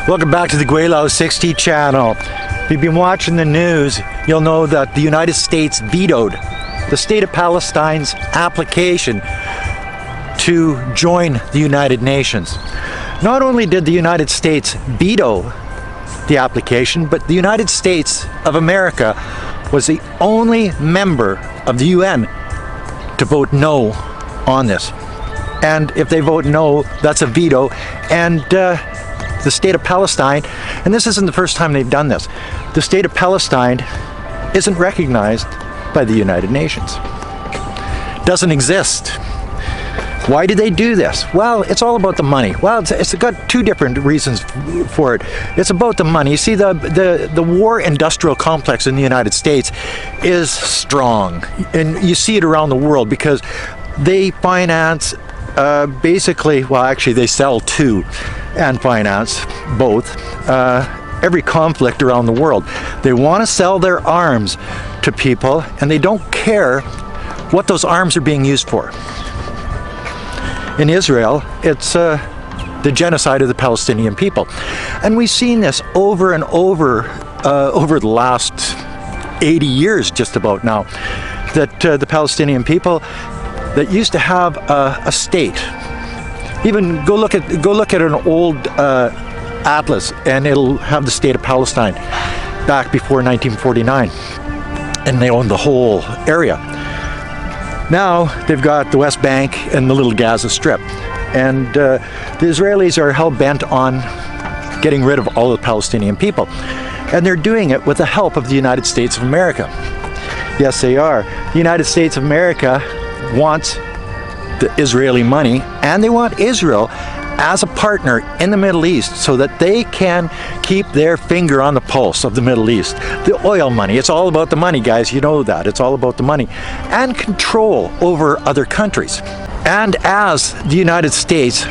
Welcome back to the Gweilo 60 channel. If you've been watching the news, you'll know that the United States vetoed the State of Palestine's application to join the United Nations. Not only did the United States veto the application, but the United States of America was the only member of the UN to vote no on this. And if they vote no, that's a veto. And the State of Palestine, and this isn't the first time they've done this, the State of Palestine isn't recognized by the United Nations. Doesn't exist. Why did they do this? Well, it's all about the money. Well, it's got two different reasons for it. It's about the money. You see, the war industrial complex in the United States is strong, and you see it around the world because they finance basically, well, actually they sell to and finance both every conflict around the world. They want to sell their arms to people, and they don't care what those arms are being used for. In Israel, it's the genocide of the Palestinian people. And we've seen this over and over the last 80 years just about now, that the Palestinian people that used to have a state, even go look at an old atlas, and it'll have the State of Palestine back before 1949, and they owned the whole area. Now they've got the West Bank and the little Gaza Strip, and the Israelis are hell-bent on getting rid of all the Palestinian people, and they're doing it with the help of the United States of America. Yes, they are. The United States of America wants the Israeli money, and they want Israel as a partner in the Middle East so that they can keep their finger on the pulse of the Middle East. The oil money, it's all about the money, guys, you know that. It's all about the money. And control over other countries. And as the United States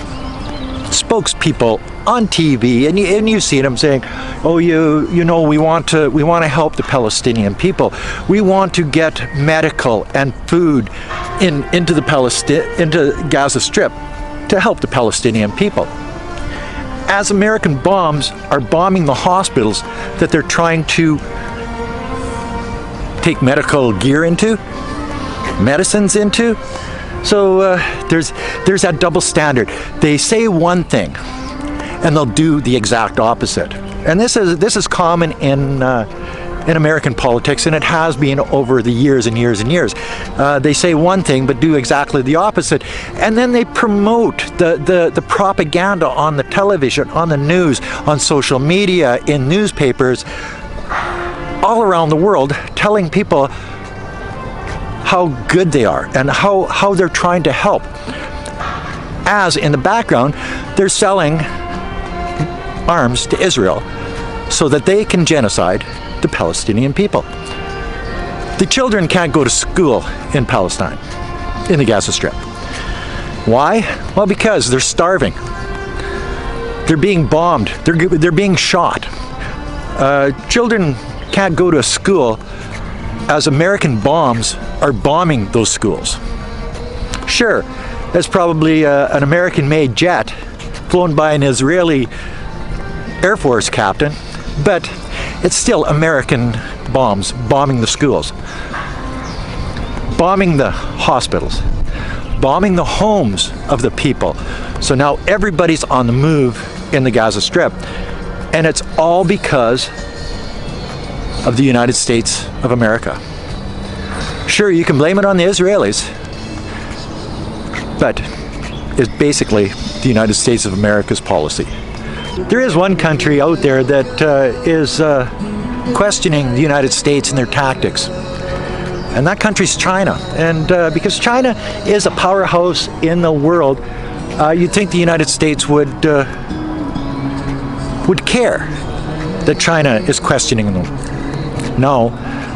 spokespeople on TV, and you've seen them saying, oh, you know, we want to help the Palestinian people. We want to get medical and food into Gaza Strip to help the Palestinian people. As American bombs are bombing the hospitals that they're trying to take medical gear into, medicines into. So there's that double standard. They say one thing and they'll do the exact opposite. And this is common in American politics, and it has been over the years and years and years. They say one thing but do exactly the opposite, and then they promote the propaganda on the television, on the news, on social media, in newspapers all around the world, telling people how good they are and how they're trying to help. As in the background, they're selling arms to Israel so that they can genocide the Palestinian people. The children can't go to school in Palestine, in the Gaza Strip. Why? Well, because they're starving. They're being bombed. They're being shot. Children can't go to school as American bombs are bombing those schools. Sure, that's probably an American-made jet flown by an Israeli Air Force captain, but it's still American bombs bombing the schools, bombing the hospitals, bombing the homes of the people. So now everybody's on the move in the Gaza Strip, and it's all because of the United States of America. Sure, you can blame it on the Israelis, but it's basically the United States of America's policy. There is one country out there that is questioning the United States and their tactics, and that country's China. And because China is a powerhouse in the world, you'd think the United States would care that China is questioning them. No,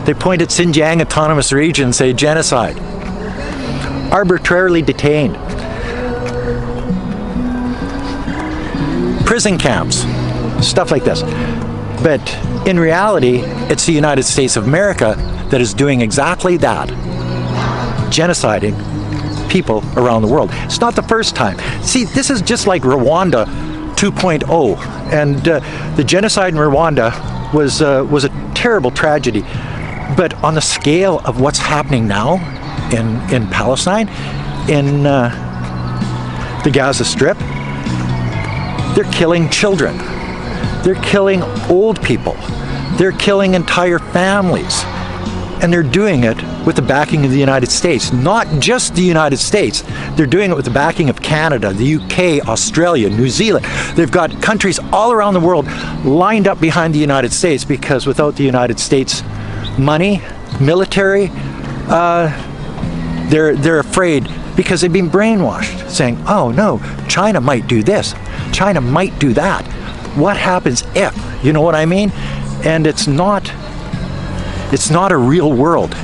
they point at Xinjiang Autonomous Region and say genocide, arbitrarily detained. Prison camps, stuff like this. But in reality, it's the United States of America that is doing exactly that, genociding people around the world. It's not the first time. See, this is just like Rwanda 2.0, and the genocide in Rwanda was a terrible tragedy. But on the scale of what's happening now in Palestine, in the Gaza Strip, they're killing children, they're killing old people, they're killing entire families, and they're doing it with the backing of the United States. Not just the United States, they're doing it with the backing of Canada, the UK, Australia, New Zealand. They've got countries all around the world lined up behind the United States, because without the United States money, military, they're afraid, because they've been brainwashed, saying, oh no, China might do this, China might do that. What happens if? You know what I mean? And it's not a real world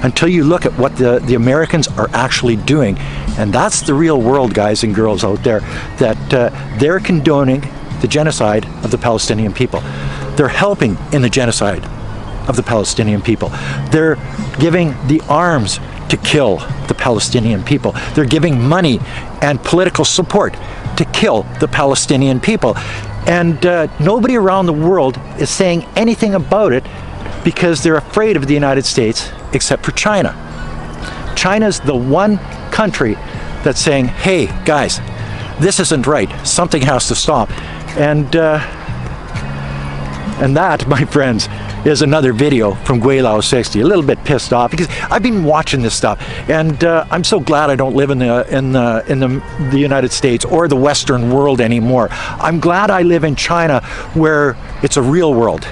until you look at what the Americans are actually doing. And that's the real world, guys and girls out there, that they're condoning the genocide of the Palestinian people. They're helping in the genocide of the Palestinian people. They're giving the arms to kill the Palestinian people. They're giving money and political support to kill the Palestinian people. And nobody around the world is saying anything about it, because they're afraid of the United States, except for China. China's the one country that's saying, hey guys, this isn't right, something has to stop. And that, my friends, is another video from Gweilo 60. A little bit pissed off, because I've been watching this stuff, and I'm so glad I don't live in the United States or the Western world anymore. I'm glad I live in China, where it's a real world.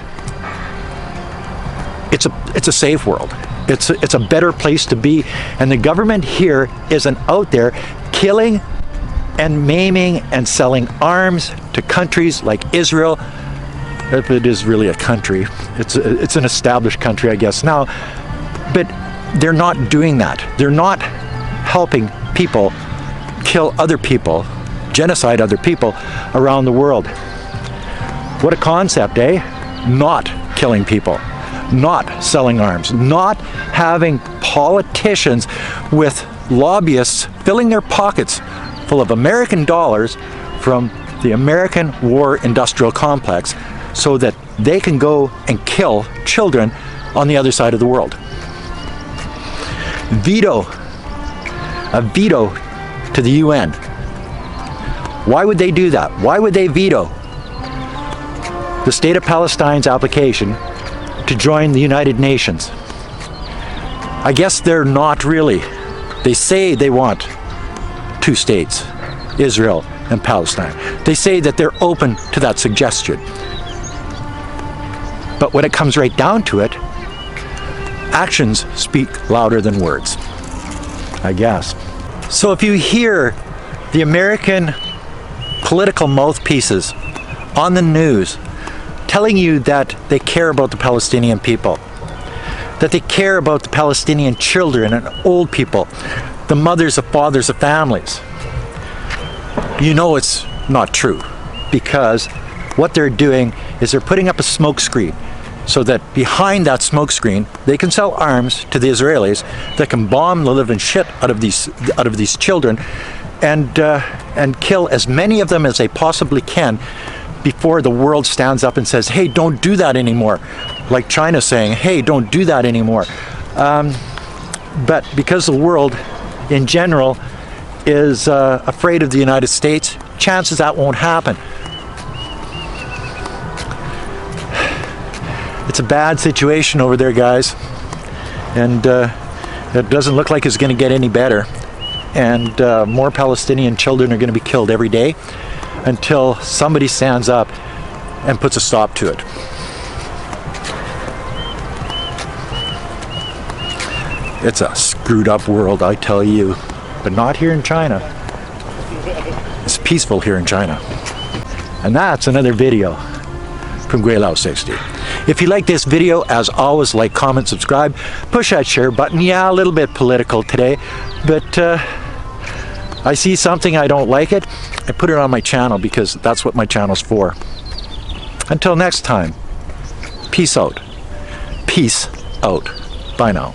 It's a safe world. It's a better place to be, and the government here isn't out there killing and maiming and selling arms to countries like Israel. If it is really a country, it's an established country, I guess now, but they're not doing that. They're not helping people kill other people, genocide other people around the world. What a concept, eh? Not killing people, not selling arms, not having politicians with lobbyists filling their pockets full of American dollars from the American war industrial complex, so that they can go and kill children on the other side of the world. A veto to the UN. Why would they do that? Why would they veto the State of Palestine's application to join the United Nations? I guess they're not really. They say they want two states, Israel and Palestine. They say that they're open to that suggestion. But when it comes right down to it, actions speak louder than words, I guess. So if you hear the American political mouthpieces on the news telling you that they care about the Palestinian people, that they care about the Palestinian children and old people, the mothers, the fathers, the families, you know it's not true, because what they're doing is they're putting up a smokescreen, so that behind that smokescreen they can sell arms to the Israelis that can bomb the living shit out of these children, and kill as many of them as they possibly can before the world stands up and says, hey, don't do that anymore. Like China saying, hey, don't do that anymore. But because the world in general is afraid of the United States, chances that won't happen. It's a bad situation over there, guys, and it doesn't look like it's going to get any better, and more Palestinian children are going to be killed every day until somebody stands up and puts a stop to it. It's a screwed up world, I tell you, but not here in China. It's peaceful here in China. And that's another video from Gweilo 60. If you like this video, as always, like, comment, subscribe, push that share button. Yeah, a little bit political today, but I see something, I don't like it, I put it on my channel, because that's what my channel's for. Until next time, peace out. Peace out. Bye now.